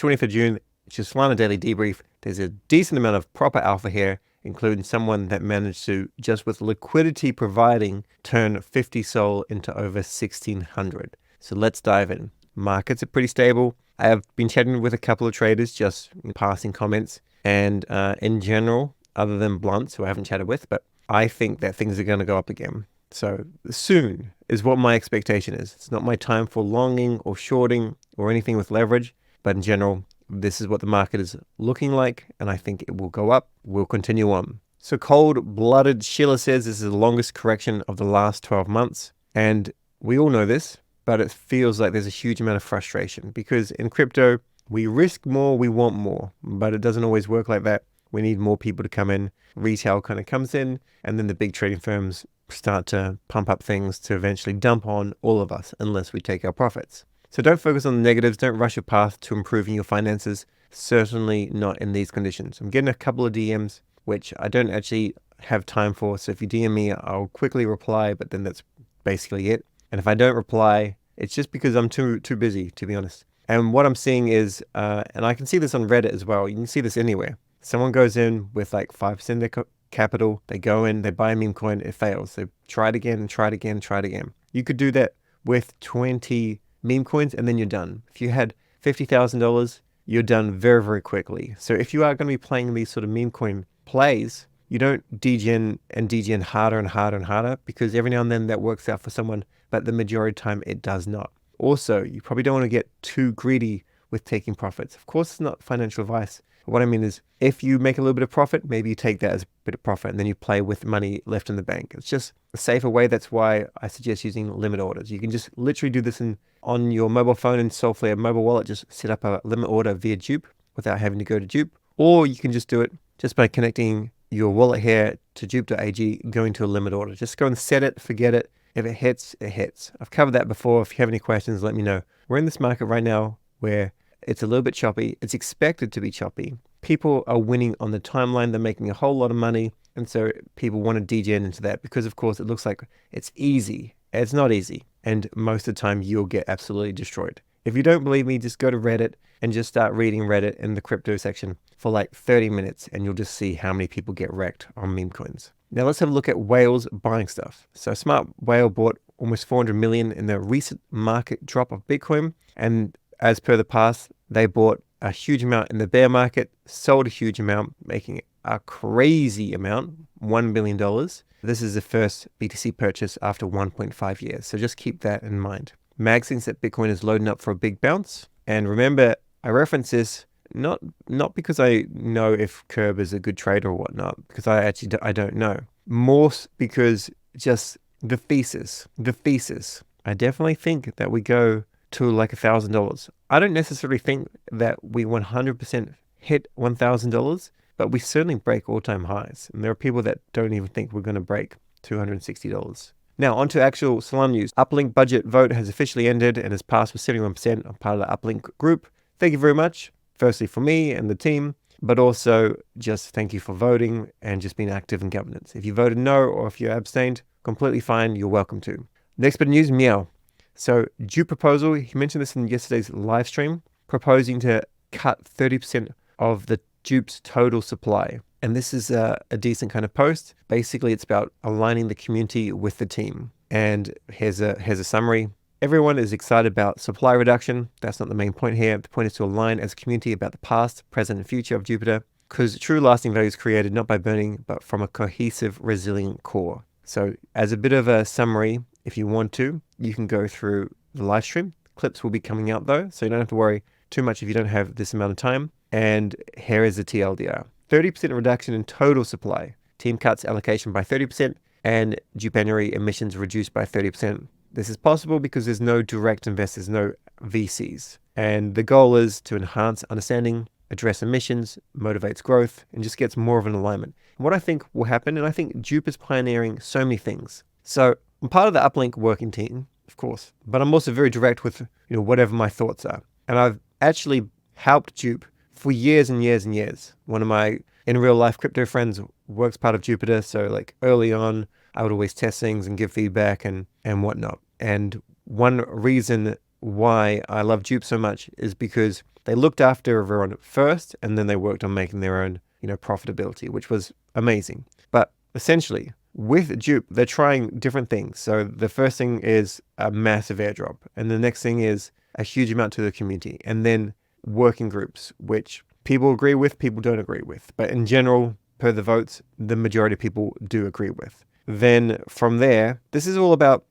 20th of June, it's just Solana Daily Debrief. There's a decent amount of proper alpha here, including someone that managed to, just with liquidity providing, turn 50 Sol into over 1,600. So let's dive in. Markets are pretty stable. I have been chatting with a couple of traders, just passing comments. And in general, other than Blunts, who I haven't chatted with, but I think that things are going to go up again. So soon is what my expectation is. It's not my time for longing or shorting or anything with leverage, but in general, this is what the market is looking like, and I think it will go up. We'll continue on. So Cold-Blooded Sheila says this is the longest correction of the last 12 months, and we all know this, but it feels like there's a huge amount of frustration because in crypto, we risk more, we want more, but it doesn't always work like that. We need more people to come in. Retail kind of comes in, and then the big trading firms start to pump up things to eventually dump on all of us unless we take our profits. So don't focus on the negatives. Don't rush your path to improving your finances. Certainly not in these conditions. I'm getting a couple of DMs, which I don't actually have time for. So if you DM me, I'll quickly reply, but then that's basically it. And if I don't reply, it's just because I'm too busy, to be honest. And what I'm seeing is, and I can see this on Reddit as well. You can see this anywhere. Someone goes in with like 5% of their capital. They go in, they buy a meme coin, it fails. They try it again and try it again, try it again. You could do that with 20 meme coins and then you're done. If you had $50,000, you're done very, very quickly. So if you are going to be playing these sort of meme coin plays, you don't degen harder and harder and harder because every now and then that works out for someone, but the majority of the time it does not. Also, you probably don't want to get too greedy with taking profits. Of course, it's not financial advice. What I mean is, if you make a little bit of profit, maybe you take that as a bit of profit and then you play with money left in the bank. It's just a safer way. That's why I suggest using limit orders. You can just literally do this on your mobile phone and Solflare mobile wallet. Just set up a limit order via JUP without having to go to JUP. Or you can just do it just by connecting your wallet here to jup.ag, going to a limit order. Just go and set it, forget it. If it hits, it hits. I've covered that before. If you have any questions, let me know. We're in this market right now where it's a little bit choppy. It's expected to be choppy. People are winning on the timeline. They're making a whole lot of money. And so people want to degen into that because, of course, it looks like it's easy. It's not easy. And most of the time, you'll get absolutely destroyed. If you don't believe me, just go to Reddit and just start reading Reddit in the crypto section for like 30 minutes. And you'll just see how many people get wrecked on meme coins. Now, let's have a look at whales buying stuff. So Smart Whale bought almost 400 million in the recent market drop of Bitcoin. And as per the past, they bought a huge amount in the bear market, sold a huge amount, making a crazy amount, $1 billion. This is the first BTC purchase after 1.5 years. So just keep that in mind. Mag thinks that Bitcoin is loading up for a big bounce. And remember, I reference this not because I know if Curb is a good trader or whatnot, because I don't know. More because just the thesis. I definitely think that we go to like $1,000. I don't necessarily think that we 100% hit $1,000, but we certainly break all-time highs. And there are people that don't even think we're going to break $260. Now, on to actual Solana news. Uplink budget vote has officially ended and has passed with 71%. I'm part of the Uplink group. Thank you very much, firstly for me and the team, but also just thank you for voting and just being active in governance. If you voted no or if you abstained, completely fine. You're welcome to. Next bit of news, Meow. So JUP proposal, he mentioned this in yesterday's live stream, proposing to cut 30% of the JUP's total supply. And this is a decent kind of post. Basically, it's about aligning the community with the team. And here's a summary. Everyone is excited about supply reduction. That's not the main point here. The point is to align as a community about the past, present, and future of Jupiter, because true lasting value is created not by burning, but from a cohesive, resilient core. So as a bit of a summary, if you want to, you can go through the live stream. Clips will be coming out though, so you don't have to worry too much if you don't have this amount of time. And here is the TLDR. 30% reduction in total supply. Team cuts allocation by 30% and January emissions reduced by 30%. This is possible because there's no direct investors, no VCs. And the goal is to enhance understanding, address emissions, motivates growth, and just gets more of an alignment. What I think will happen, and I think JUP is pioneering so many things. So I'm part of the Uplink working team, of course, but I'm also very direct with whatever my thoughts are. And I've actually helped JUP for years and years and years. One of my in real life crypto friends works part of Jupiter, so like early on, I would always test things and give feedback and whatnot. And one reason why I love JUP so much is because they looked after everyone first, and then they worked on making their own, profitability, which was amazing. But essentially, with JUP, they're trying different things. So the first thing is a massive airdrop, and the next thing is a huge amount to the community, and then working groups, which people agree with, people don't agree with. But in general, per the votes, the majority of people do agree with. Then from there, this is all about,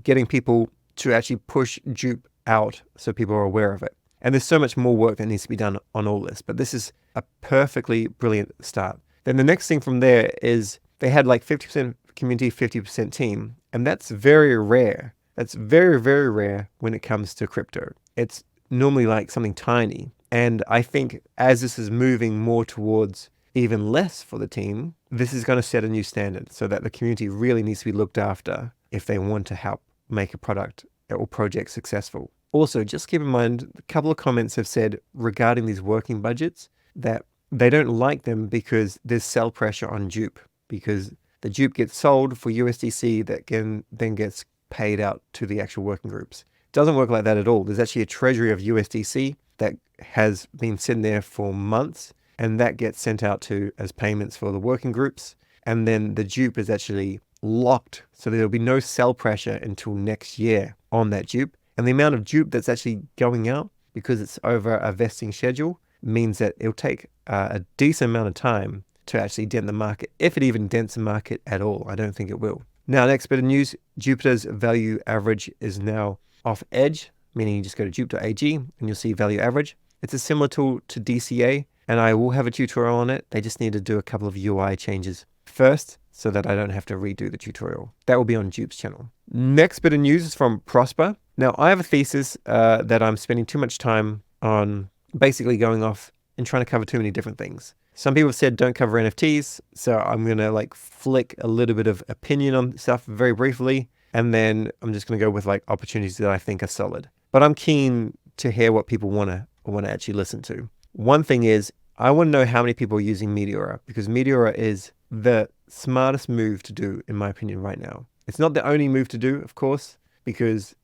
getting people to actually push JUP out so people are aware of it. And there's so much more work that needs to be done on all this, but this is a perfectly brilliant start. Then the next thing from there is they had like 50% community, 50% team, and that's very rare. That's very, very rare when it comes to crypto. It's normally like something tiny. And I think as this is moving more towards even less for the team, this is going to set a new standard so that the community really needs to be looked after if they want to help make a product or project successful. Also, just keep in mind, a couple of comments have said regarding these working budgets that they don't like them because there's sell pressure on JUP, because the JUP gets sold for USDC that then gets paid out to the actual working groups. It doesn't work like that at all. There's actually a treasury of USDC that has been sitting there for months, and that gets sent out as payments for the working groups. And then the JUP is actually locked, so there'll be no sell pressure until next year on that JUP. And the amount of JUP that's actually going out, because it's over a vesting schedule, means that it'll take a decent amount of time to actually dent the market, if it even dents the market at all. I don't think it will. Now, next bit of news, Jupiter's value average is now off edge, meaning you just go to jup.ag and you'll see value average. It's a similar tool to DCA, and I will have a tutorial on it. They just need to do a couple of UI changes first so that I don't have to redo the tutorial. That will be on JUP's channel. Next bit of news is from Prosper. Now, I have a thesis that I'm spending too much time on basically going off and trying to cover too many different things. Some people have said don't cover NFTs, so I'm going to flick a little bit of opinion on stuff very briefly, and then I'm just going to go with opportunities that I think are solid. But I'm keen to hear what people want to actually listen to. One thing is, I want to know how many people are using Meteora, because Meteora is the smartest move to do, in my opinion, right now. It's not the only move to do, of course, because,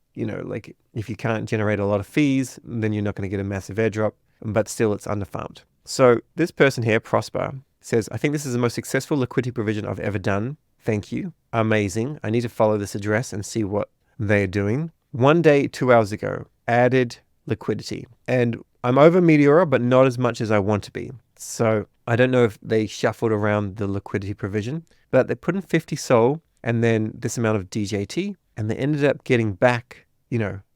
if you can't generate a lot of fees, then you're not going to get a massive airdrop, but still it's underfarmed. So this person here, Prosper, says, I think this is the most successful liquidity provision I've ever done. Thank you. Amazing. I need to follow this address and see what they're doing. 1 day, 2 hours ago, added liquidity. And I'm over Meteora, but not as much as I want to be. So I don't know if they shuffled around the liquidity provision, but they put in 50 SOL and then this amount of DJT, and they ended up getting back,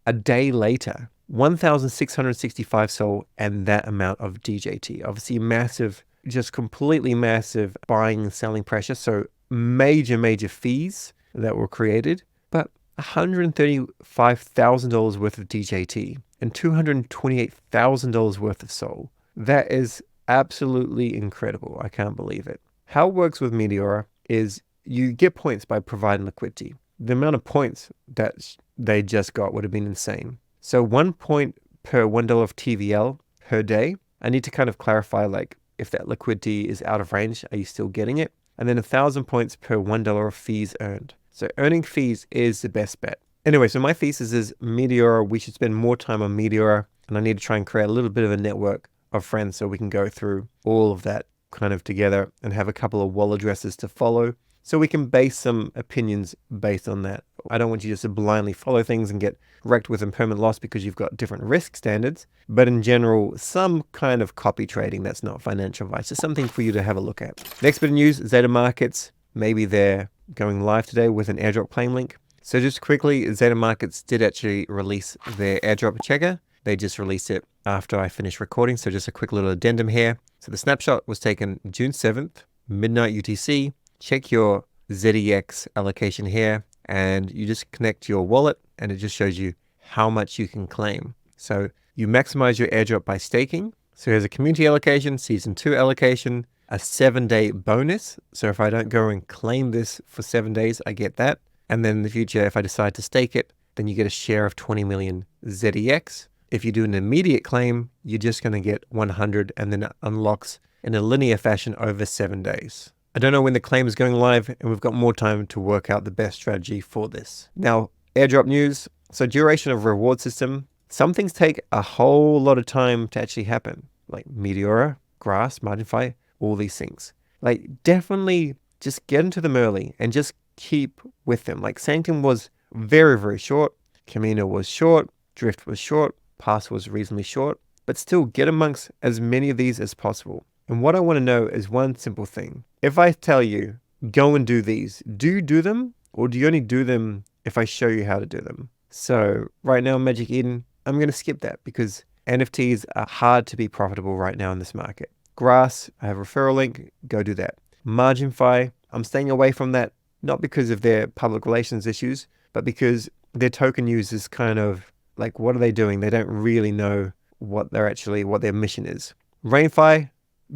a day later, 1,665 SOL and that amount of DJT. Obviously massive, just completely massive buying and selling pressure. So major fees that were created, but $135,000 worth of DJT and $228,000 worth of SOL. That is absolutely incredible. I can't believe it. How it works with Meteora is you get points by providing liquidity. The amount of points that they just got would have been insane. So 1 point per $1 of TVL per day. I need to kind of clarify, if that liquidity is out of range, are you still getting it? And then 1,000 points per $1 of fees earned. So earning fees is the best bet. Anyway, so my thesis is Meteora, we should spend more time on Meteora, and I need to try and create a little bit of a network of friends so we can go through all of that kind of together and have a couple of wall addresses to follow so we can base some opinions based on that. I don't want you just to blindly follow things and get wrecked with impermanent loss because you've got different risk standards, but in general, some kind of copy trading that's not financial advice. It's something for you to have a look at. Next bit of news, Zeta Markets, maybe they're going live today with an airdrop claim link. So just quickly, Zeta Markets did actually release their airdrop checker. They just released it after I finished recording. So just a quick little addendum here. So the snapshot was taken June 7th, midnight UTC. Check your ZEX allocation here and you just connect your wallet and it just shows you how much you can claim. So you maximize your airdrop by staking. So here's a community allocation, season 2 allocation, a 7-day bonus. So if I don't go and claim this for 7 days, I get that. And then in the future, if I decide to stake it, then you get a share of 20 million ZEX. If you do an immediate claim, you're just going to get 100 and then it unlocks in a linear fashion over 7 days. I don't know when the claim is going live and we've got more time to work out the best strategy for this. Now, airdrop news. So duration of reward system, some things take a whole lot of time to actually happen, like Meteora, Grass, Marginify, all these things. Like definitely just get into them early and just keep with them. Like Sanctum was very, very short. Camino was short. Drift was short. Pass was reasonably short. But still get amongst as many of these as possible. And what I want to know is one simple thing. If I tell you, go and do these, do you do them? Or do you only do them if I show you how to do them? So right now, Magic Eden, I'm going to skip that because NFTs are hard to be profitable right now in this market. Grass, I have a referral link, go do that. Marginify, I'm staying away from that, not because of their public relations issues, but because their token use is kind of like, what are they doing? They don't really know what their mission is. Rainfi,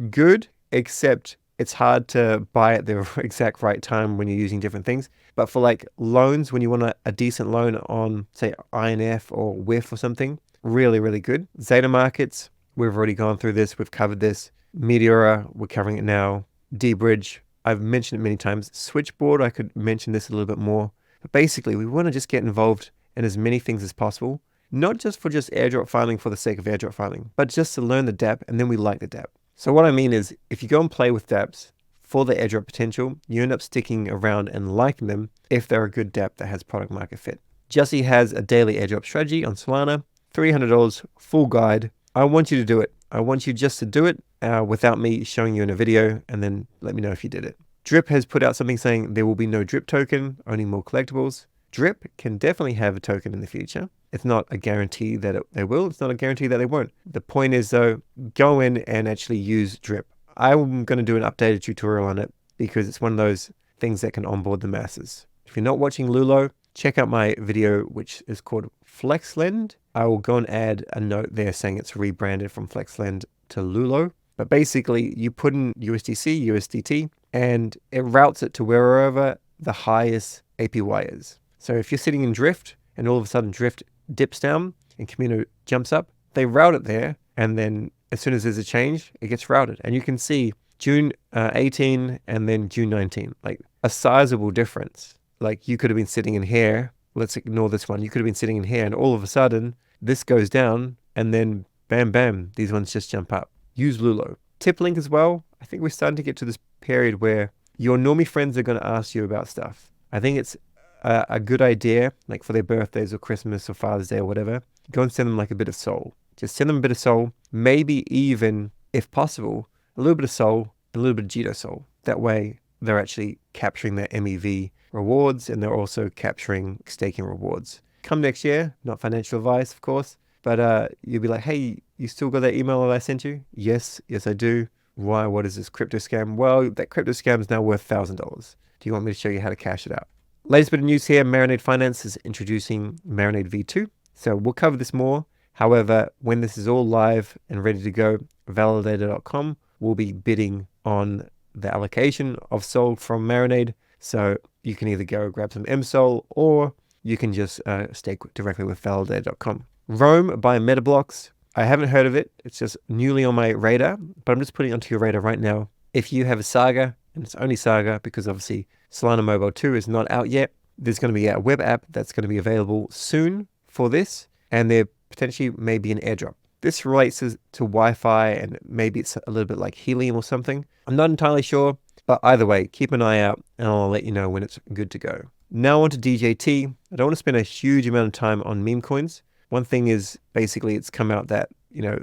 good, except it's hard to buy at the exact right time when you're using different things. But for like loans, when you want a decent loan on, say, INF or WIF or something, really, really good. Zeta markets, we've already gone through this. We've covered this. Meteora, we're covering it now. D-Bridge, I've mentioned it many times. Switchboard, I could mention this a little bit more. But basically, we want to just get involved in as many things as possible. Not just for just airdrop filing for the sake of airdrop filing, but just to learn the dApp, and then we like the dApp. So what I mean is, if you go and play with dApps for the airdrop potential, you end up sticking around and liking them if they're a good dApp that has product market fit. Jussie has a daily airdrop strategy on Solana, $300, full guide. I want you to do it. I want you just to do it without me showing you in a video, and then let me know if you did it. Drip has put out something saying there will be no Drip token, only more collectibles. Drip can definitely have a token in the future. It's not a guarantee that they will. It's not a guarantee that they won't. The point is, though, go in and actually use Drip. I'm going to do an updated tutorial on it because it's one of those things that can onboard the masses. If you're not watching Lulo, check out my video, which is called FlexLend. I will go and add a note there saying it's rebranded from FlexLend to Lulo. But basically, you put in USDC, USDT, and it routes it to wherever the highest APY is. So if you're sitting in Drift and all of a sudden Drift dips down and Camino jumps up, they route it there, and then as soon as there's a change, it gets routed. And you can see June 18 and then June 19, like a sizable difference. Like you could have been sitting in here, let's ignore this one, you could have been sitting in here and all of a sudden this goes down and then bam, bam, these ones just jump up. Use Lulo. Tiplink as well. I think we're starting to get to this period where your normie friends are going to ask you about stuff. I think it's a good idea, like for their birthdays or Christmas or Father's Day or whatever, go and send them like a bit of soul. Just send them a bit of soul, maybe even, if possible, a little bit of soul, a little bit of Jito soul. That way they're actually capturing their MEV rewards and they're also capturing staking rewards. Come next year, not financial advice, of course, but you'll be like, hey, you still got that email that I sent you? Yes, I do. Why? What is this crypto scam? Well, that crypto scam is now worth $1,000. Do you want me to show you how to cash it out? Latest bit of news here, Marinade Finance is introducing Marinade V2. So we'll cover this more. However, when this is all live and ready to go, validator.com will be bidding on the allocation of SOL from Marinade. So you can either go grab some MSOL or you can just stake directly with validator.com. Roam by Metablocks. I haven't heard of it. It's just newly on my radar, but I'm just putting it onto your radar right now. If you have a Saga, and it's only Saga because obviously Solana Mobile 2 is not out yet, there's going to be a web app that's going to be available soon for this, and there potentially may be an airdrop. This relates to Wi-Fi, and maybe it's a little bit like Helium or something. I'm not entirely sure, but either way, keep an eye out, and I'll let you know when it's good to go. Now on to DJT. I don't want to spend a huge amount of time on meme coins. One thing is basically it's come out that,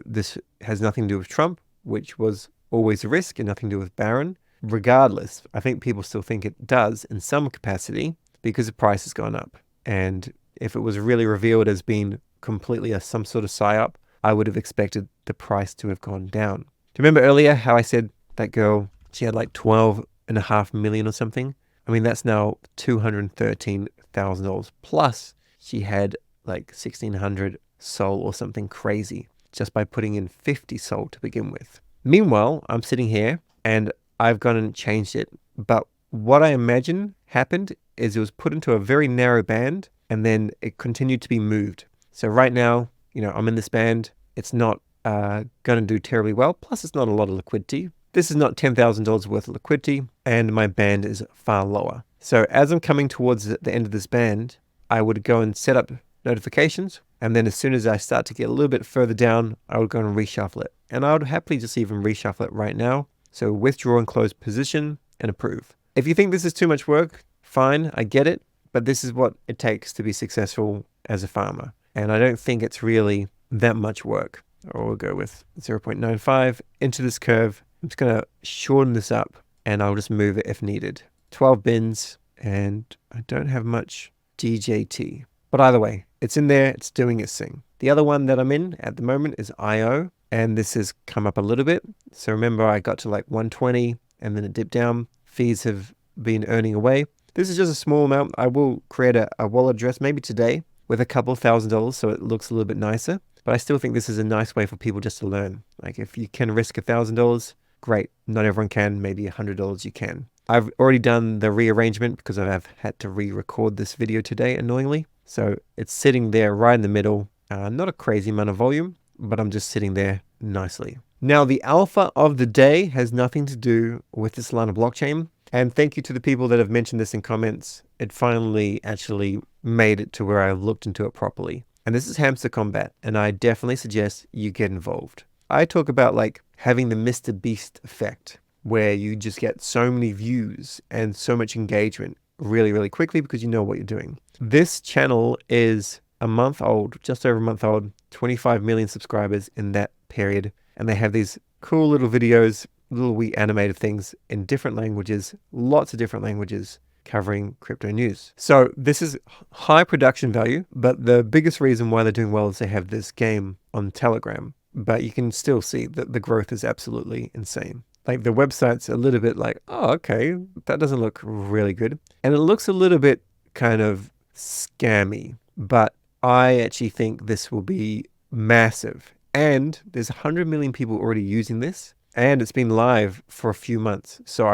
this has nothing to do with Trump, which was always a risk, and nothing to do with Barron. Regardless, I think people still think it does in some capacity because the price has gone up. And if it was really revealed as being completely some sort of psyop, I would have expected the price to have gone down. Do you remember earlier how I said that girl, she had like 12.5 million or something? I mean, that's now $213,000 plus she had like 1,600 SOL or something crazy just by putting in 50 SOL to begin with. Meanwhile, I'm sitting here and I've gone and changed it. But what I imagine happened is it was put into a very narrow band and then it continued to be moved. So right now, I'm in this band. It's not going to do terribly well. Plus, it's not a lot of liquidity. This is not $10,000 worth of liquidity, and my band is far lower. So as I'm coming towards the end of this band, I would go and set up notifications. And then as soon as I start to get a little bit further down, I would go and reshuffle it. And I would happily just even reshuffle it right now. So withdraw and close position and approve. If you think this is too much work, fine, I get it. But this is what it takes to be successful as a farmer. And I don't think it's really that much work. Or we'll go with 0.95 into this curve. I'm just going to shorten this up and I'll just move it if needed. 12 bins and I don't have much DJT. But either way, it's in there, it's doing its thing. The other one that I'm in at the moment is IO, and this has come up a little bit. So remember I got to like 120 and then it dipped down. Fees have been earning away. This is just a small amount. I will create a wallet address maybe today with a couple $1,000 so it looks a little bit nicer. But I still think this is a nice way for people just to learn. Like if you can risk $1,000, great. Not everyone can. Maybe $100 you can. I've already done the rearrangement because I've had to re-record this video today, annoyingly. So it's sitting there right in the middle. Not a crazy amount of volume, but I'm just sitting there nicely. Now, the alpha of the day has nothing to do with the Solana blockchain. And thank you to the people that have mentioned this in comments. It finally actually made it to where I looked into it properly. And this is Hamster Kombat, and I definitely suggest you get involved. I talk about like having the Mr. Beast effect, where you just get so many views and so much engagement really, really quickly because you know what you're doing. This channel is a month old, just over a month old, 25 million subscribers in that period. And they have these cool little videos, little wee animated things in different languages, lots of different languages covering crypto news. So this is high production value, but the biggest reason why they're doing well is they have this game on Telegram. But you can still see that the growth is absolutely insane. Like the website's a little bit like, oh, okay, that doesn't look really good. And it looks a little bit kind of scammy, but I actually think this will be massive. And there's 100 million people already using this, and it's been live for a few months. So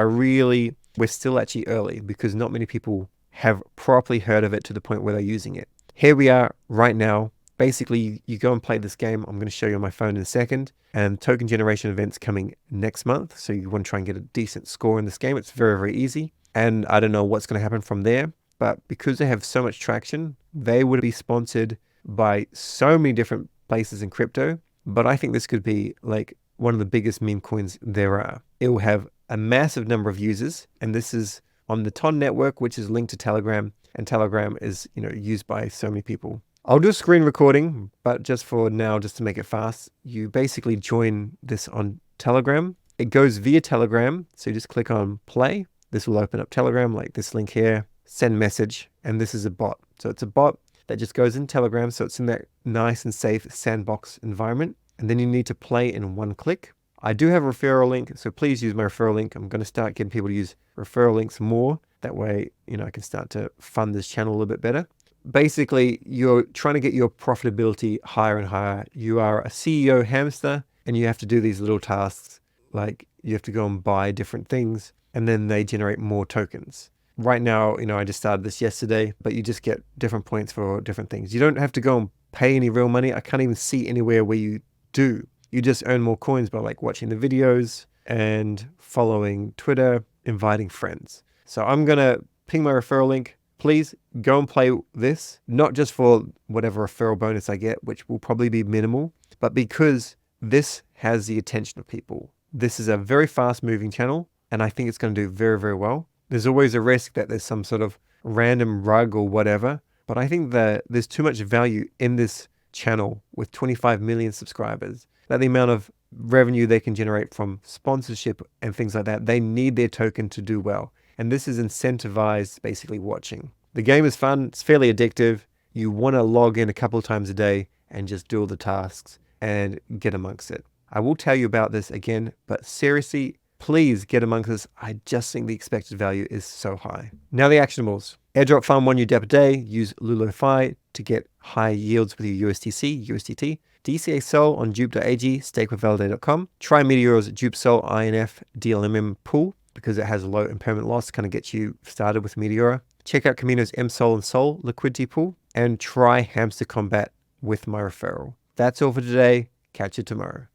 we're still actually early because not many people have properly heard of it to the point where they're using it. Here we are right now. Basically, you go and play this game. I'm going to show you on my phone in a second. And token generation events coming next month. So you want to try and get a decent score in this game. It's very, very easy. And I don't know what's going to happen from there. But because they have so much traction, they would be sponsored by so many different places in crypto. But I think this could be like one of the biggest meme coins there are. It will have a massive number of users. And this is on the TON network, which is linked to Telegram. And Telegram is, used by so many people. I'll do a screen recording, but just for now, just to make it fast, you basically join this on Telegram. It goes via Telegram, so you just click on play. This will open up Telegram, like this link here, send message, and this is a bot. So it's a bot that just goes in Telegram, so it's in that nice and safe sandbox environment. And then you need to play in one click. I do have a referral link, so please use my referral link. I'm going to start getting people to use referral links more. That way, I can start to fund this channel a little bit better. Basically, you're trying to get your profitability higher and higher. You are a CEO hamster and you have to do these little tasks. Like you have to go and buy different things and then they generate more tokens. Right now, I just started this yesterday, but you just get different points for different things. You don't have to go and pay any real money. I can't even see anywhere where you do. You just earn more coins by like watching the videos and following Twitter, inviting friends. So I'm going to ping my referral link. Please go and play this, not just for whatever referral bonus I get, which will probably be minimal, but because this has the attention of people. This is a very fast moving channel, and I think it's going to do very, very well. There's always a risk that there's some sort of random rug or whatever, but I think that there's too much value in this channel with 25 million subscribers, that the amount of revenue they can generate from sponsorship and things like that, they need their token to do well. And this is incentivized basically watching. The game is fun. It's fairly addictive. You want to log in a couple of times a day and just do all the tasks and get amongst it. I will tell you about this again, but seriously, please get amongst this. I just think the expected value is so high. Now the actionables. Airdrop farm 1 UDEP a day. Use LuloFi to get high yields with your USDC, USDT. DCA Sol on JUP.ag, stake with Validate.com. Try Meteora's JUP Sol INF DLMM pool, because it has a low impairment loss, kind of gets you started with Meteora. Check out Camino's MSol and Sol liquidity pool, and try Hamster Kombat with my referral. That's all for today. Catch you tomorrow.